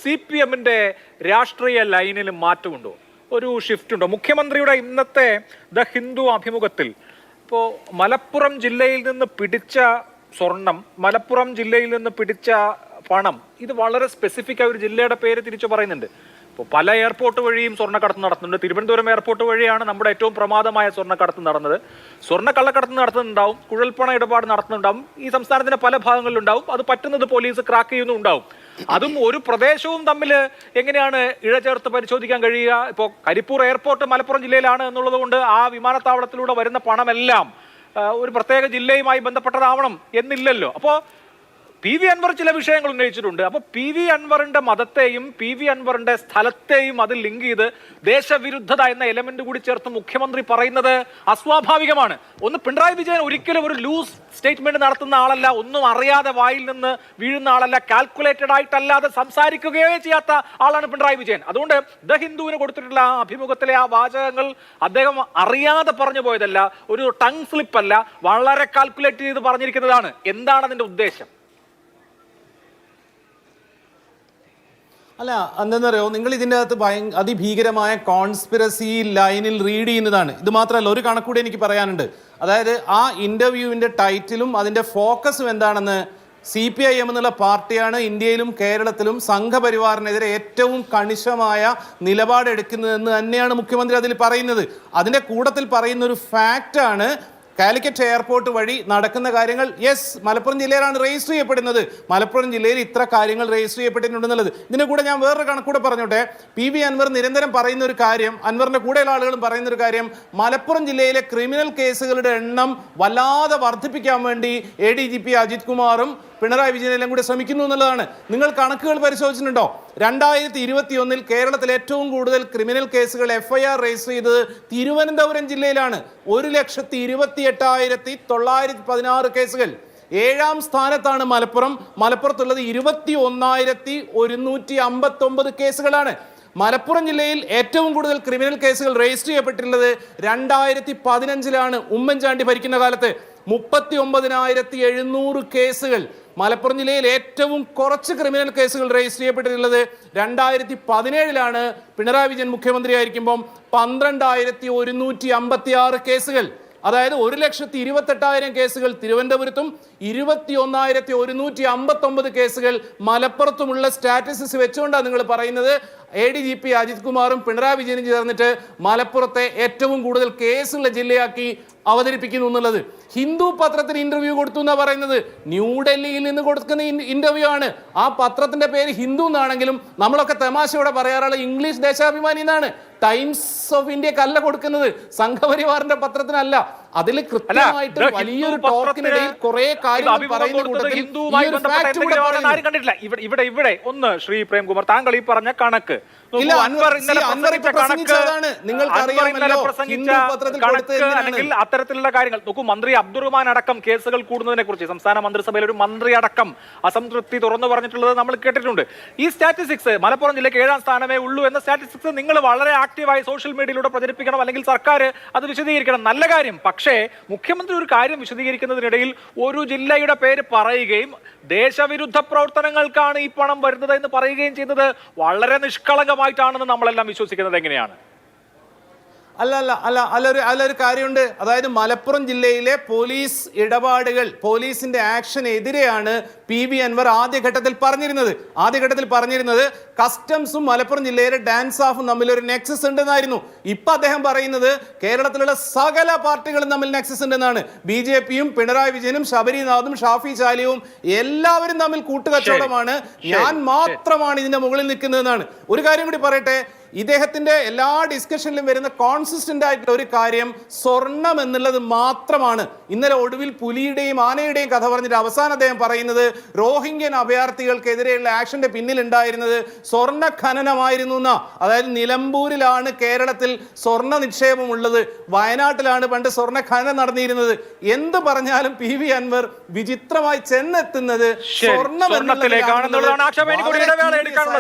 CPM-ന്റെ രാഷ്ട്രീയ ലൈനിൽ മാറ്റമുണ്ടോ, ഒരു ഷിഫ്റ്റ് ഉണ്ടോ? മുഖ്യമന്ത്രിയുടെ ഇന്നത്തെ ദ ഹിന്ദു അഭിമുഖത്തിൽ ഇപ്പോൾ മലപ്പുറം ജില്ലയിൽ നിന്ന് പിടിച്ച സ്വർണം, മലപ്പുറം ജില്ലയിൽ നിന്ന് പിടിച്ച പണം, ഇത് വളരെ സ്പെസിഫിക് ആയ ഒരു ജില്ലയുടെ പേര് തിരിച്ചു പറയുന്നുണ്ട്. ഇപ്പോൾ പല എയർപോർട്ട് വഴിയും സ്വർണ്ണക്കടത്ത് നടത്തുന്നുണ്ട്. തിരുവനന്തപുരം എയർപോർട്ട് വഴിയാണ് നമ്മുടെ ഏറ്റവും പ്രമാദമായ സ്വർണ്ണക്കടത്ത് നടന്നത്. സ്വർണ്ണക്കള്ളക്കടത്ത് നടത്തുന്നുണ്ടാവും, കുഴൽപ്പണ ഇടപാട് നടത്തുന്നുണ്ടാവും, ഈ സംസ്ഥാനത്തിന്റെ പല ഭാഗങ്ങളിലുണ്ടാവും. അത് പറ്റുന്നത് പോലീസ് ക്രാക്ക് ചെയ്യുന്നുണ്ടാവും. അതും ഒരു പ്രദേശവും തമ്മിൽ എങ്ങനെയാണ് ഇഴചേർത്ത് പരിശോധിക്കാൻ കഴിയുക? ഇപ്പോൾ കരിപ്പൂർ എയർപോർട്ട് മലപ്പുറം ജില്ലയിലാണ് എന്നുള്ളത് കൊണ്ട് ആ വിമാനത്താവളത്തിലൂടെ വരുന്ന പണമെല്ലാം ഒരു പ്രത്യേക ജില്ലയുമായി ബന്ധപ്പെട്ടതാവണം എന്നില്ലല്ലോ. അപ്പോൾ PV അൻവർ ചില വിഷയങ്ങൾ ഉന്നയിച്ചിട്ടുണ്ട്. അപ്പോൾ PV അൻവറിന്റെ മതത്തെയും PV അൻവറിന്റെ സ്ഥലത്തെയും അത് ലിങ്ക് ചെയ്ത് ദേശവിരുദ്ധത എന്ന എലമെന്റ് കൂടി ചേർത്ത് മുഖ്യമന്ത്രി പറയുന്നത് അസ്വാഭാവികമാണ്. പിണറായി വിജയൻ ഒരിക്കലും ഒരു ലൂസ് സ്റ്റേറ്റ്മെന്റ് നടത്തുന്ന ആളല്ല, ഒന്നും അറിയാതെ വായിൽ നിന്ന് വീഴുന്ന ആളല്ല, കാൽക്കുലേറ്റഡ് ആയിട്ടല്ലാതെ സംസാരിക്കുകയോ ചെയ്യാത്ത ആളാണ് പിണറായി വിജയൻ. അതുകൊണ്ട് ദ ഹിന്ദുവിന് കൊടുത്തിട്ടുള്ള ആ അഭിമുഖത്തിലെ ആ വാചകങ്ങൾ അദ്ദേഹം അറിയാതെ പറഞ്ഞു പോയതല്ല, ഒരു ടങ് സ്ലിപ്പ് അല്ല, വളരെ കാൽക്കുലേറ്റ് ചെയ്ത് പറഞ്ഞിരിക്കുന്നതാണ്. എന്താണ് അതിന്റെ ഉദ്ദേശം? അല്ല, എന്താണെന്നറിയോ, നിങ്ങൾ ഇതിൻ്റെ അകത്ത് അതിഭീകരമായ കോൺസ്പിറസി ലൈനിൽ റീഡ് ചെയ്യുന്നതാണ്. ഇത് മാത്രമല്ല, ഒരു കണക്കൂടി എനിക്ക് പറയാനുണ്ട്. അതായത് ആ ഇൻ്റർവ്യൂവിൻ്റെ ടൈറ്റിലും അതിൻ്റെ ഫോക്കസും എന്താണെന്ന് CPIM എന്നുള്ള പാർട്ടിയാണ് ഇന്ത്യയിലും കേരളത്തിലും സംഘപരിവാറിനെതിരെ ഏറ്റവും കണിശമായ നിലപാടെടുക്കുന്നതെന്ന് തന്നെയാണ് മുഖ്യമന്ത്രി അതിൽ പറയുന്നത്. അതിൻ്റെ കൂട്ടത്തിൽ പറയുന്ന ഒരു ഫാക്റ്റാണ് കാലിക്കറ്റ് എയർപോർട്ട് വഴി നടക്കുന്ന കാര്യങ്ങൾ. യെസ്, മലപ്പുറം ജില്ലയിലാണ് രജിസ്റ്റർ ചെയ്യപ്പെടുന്നത്. മലപ്പുറം ജില്ലയിൽ ഇത്ര കാര്യങ്ങൾ രജിസ്റ്റർ ചെയ്യപ്പെട്ടിട്ടുണ്ടെന്നുള്ളത്. ഇതിൻ്റെ കൂടെ ഞാൻ വേറൊരു കണക്കൂടെ പറഞ്ഞോട്ടെ. PV അൻവർ നിരന്തരം പറയുന്ന ഒരു കാര്യം, അൻവറിൻ്റെ കൂടെയുള്ള ആളുകളും പറയുന്ന ഒരു കാര്യം, മലപ്പുറം ജില്ലയിലെ ക്രിമിനൽ കേസുകളുടെ എണ്ണം വല്ലാതെ വർദ്ധിപ്പിക്കാൻ വേണ്ടി ADGP അജിത് കുമാറും പിണറായി വിജയനെല്ലാം കൂടി ശ്രമിക്കുന്നു എന്നുള്ളതാണ്. നിങ്ങൾ കണക്കുകൾ പരിശോധിച്ചിട്ടുണ്ടോ? 2021 കേരളത്തിൽ ഏറ്റവും കൂടുതൽ ക്രിമിനൽ കേസുകൾ FIR രജിസ്റ്റർ ചെയ്തത് തിരുവനന്തപുരം ജില്ലയിലാണ്. 1,28,916 കേസുകൾ. 7ാം സ്ഥാനത്താണ് മലപ്പുറം. മലപ്പുറത്തുള്ളത് 21,159 കേസുകളാണ്. മലപ്പുറം ജില്ലയിൽ ഏറ്റവും കൂടുതൽ ക്രിമിനൽ കേസുകൾ രജിസ്റ്റർ ചെയ്യപ്പെട്ടിട്ടുള്ളത് 2015 ഉമ്മൻചാണ്ടി ഭരിക്കുന്ന കാലത്ത് 39,700 കേസുകൾ. മലപ്പുറം ജില്ലയിൽ ഏറ്റവും കുറച്ച് ക്രിമിനൽ കേസുകൾ രജിസ്റ്റർ ചെയ്യപ്പെട്ടിട്ടുള്ളത് 2017 പിണറായി വിജയൻ മുഖ്യമന്ത്രിയായിരിക്കുമ്പം 12,156 കേസുകൾ. അതായത് 1,28,000 കേസുകൾ തിരുവനന്തപുരത്തും 21,159 കേസുകൾ മലപ്പുറത്തുമുള്ള സ്റ്റാറ്റിസ്റ്റിക്സ് വെച്ചുകൊണ്ടാണ് നിങ്ങൾ പറയുന്നത് ADGP അജിത് കുമാറും പിണറായി വിജയനും ചേർന്നിട്ട് മലപ്പുറത്തെ ഏറ്റവും കൂടുതൽ കേസുള്ള ജില്ലയാക്കി അവതരിപ്പിക്കുന്നു എന്നുള്ളത്. ഹിന്ദു പത്രത്തിന് ഇന്റർവ്യൂ കൊടുത്തു എന്നാണ് പറയുന്നത്. ന്യൂഡൽഹിയിൽ നിന്ന് കൊടുക്കുന്ന ഇന്റർവ്യൂ ആണ്. ആ പത്രത്തിന്റെ പേര് ഹിന്ദു എന്നാണെങ്കിലും നമ്മളൊക്കെ തമാശയോടെ പറയാറുള്ള ഇംഗ്ലീഷ് ദേശാഭിമാനി എന്നാണ്. ടൈംസ് ഓഫ് ഇന്ത്യക്കല്ല കൊടുക്കുന്നത്, സംഘപരിവാറിന്റെ പത്രത്തിനല്ല. അതിൽ കൃത്യമായിട്ട് വലിയൊരു ടോക്കിനിടയിൽ കുറെ കാര്യങ്ങൾ പറയുന്ന കൂട്ടത്തിൽ കണ്ടിട്ടില്ല. ഇവിടെ ഒന്ന് ശ്രീ പ്രേംകുമാർ, താങ്കൾ ഈ പറഞ്ഞ കണക്ക് അല്ലെങ്കിൽ അത്തരത്തിലുള്ള കാര്യങ്ങൾ നോക്കൂ. മന്ത്രി അബ്ദുറഹ്മാൻ അടക്കം കേസുകൾ കൂടുന്നതിനെ കുറിച്ച് സംസ്ഥാന മന്ത്രിസഭയിൽ ഒരു മന്ത്രി അടക്കം അസംതൃപ്തി തുറന്നു പറഞ്ഞിട്ടുള്ളത് നമ്മൾ കേട്ടിട്ടുണ്ട്. ഈ സ്റ്റാറ്റിസ്റ്റിക്സ് മലപ്പുറം ജില്ലയ്ക്ക് 7ാം സ്ഥാനമേ ഉള്ളൂ എന്ന സ്റ്റാറ്റിസ്റ്റിക്സ് നിങ്ങൾ വളരെ ആക്റ്റീവായി സോഷ്യൽ മീഡിയയിലൂടെ പ്രചരിപ്പിക്കണം, അല്ലെങ്കിൽ സർക്കാർ അത് വിശദീകരിക്കണം. നല്ല കാര്യം. പക്ഷേ മുഖ്യമന്ത്രി ഒരു കാര്യം വിശദീകരിക്കുന്നതിനിടയിൽ ഒരു ജില്ലയുടെ പേര് പറയുകയും ദേശവിരുദ്ധ പ്രവർത്തനങ്ങൾക്കാണ് ഈ പണം വരുന്നത് എന്ന് പറയുകയും ചെയ്യുന്നത് വളരെ നിഷ്കളങ്കമായിട്ടാണെന്ന് നമ്മളെല്ലാം വിശ്വസിക്കുന്നത് എങ്ങനെയാണ്? അല്ലൊരു കാര്യമുണ്ട്. അതായത് മലപ്പുറം ജില്ലയിലെ പോലീസ് ഇടപാടുകൾ, പോലീസിന്റെ ആക്ഷനെതിരെയാണ് PV അൻവർ ആദ്യഘട്ടത്തിൽ പറഞ്ഞിരുന്നത് കസ്റ്റംസും മലപ്പുറം ജില്ലയിലെ ഡാൻസ് ഓഫും തമ്മിൽ ഒരു നെക്സസ് ഉണ്ടെന്നായിരുന്നു. ഇപ്പൊ അദ്ദേഹം പറയുന്നത് കേരളത്തിലുള്ള സകല പാർട്ടികളും തമ്മിൽ നെക്സസ് ഉണ്ടെന്നാണ്. BJPയും പിണറായി വിജയനും ശബരിനാഥും ഷാഫി ചാലിയും എല്ലാവരും തമ്മിൽ കൂട്ടുകച്ചവടമാണ്, ഞാൻ മാത്രമാണ് ഇതിന്റെ മുകളിൽ നിൽക്കുന്നതെന്നാണ്. ഒരു കാര്യം കൂടി പറയട്ടെ, ഇദ്ദേഹത്തിന്റെ എല്ലാ ഡിസ്കഷനിലും വരുന്ന കോൺസിസ്റ്റന്റ് ആയിട്ടുള്ള ഒരു കാര്യം സ്വർണം എന്നുള്ളത് മാത്രമാണ്. ഇന്നലെ ഒടുവിൽ പുലിയുടെയും ആനയുടെയും കഥ പറഞ്ഞിട്ട് അവസാനം അദ്ദേഹം പറയുന്നത് റോഹിംഗ്യൻ അഭയാർത്ഥികൾക്കെതിരെയുള്ള ആക്ഷന്റെ പിന്നിലുണ്ടായിരുന്നത് സ്വർണ്ണ ഖനനമായിരുന്നു എന്നാ. അതായത് നിലമ്പൂരിലാണ് കേരളത്തിൽ സ്വർണ്ണ നിക്ഷേപം ഉള്ളത്, വയനാട്ടിലാണ് പണ്ട് സ്വർണ്ണ ഖനനം നടന്നിരുന്നത്. എന്ത് പറഞ്ഞാലും PV അൻവർ വിചിത്രമായി ചെന്നെത്തുന്നത് സ്വർണ്ണം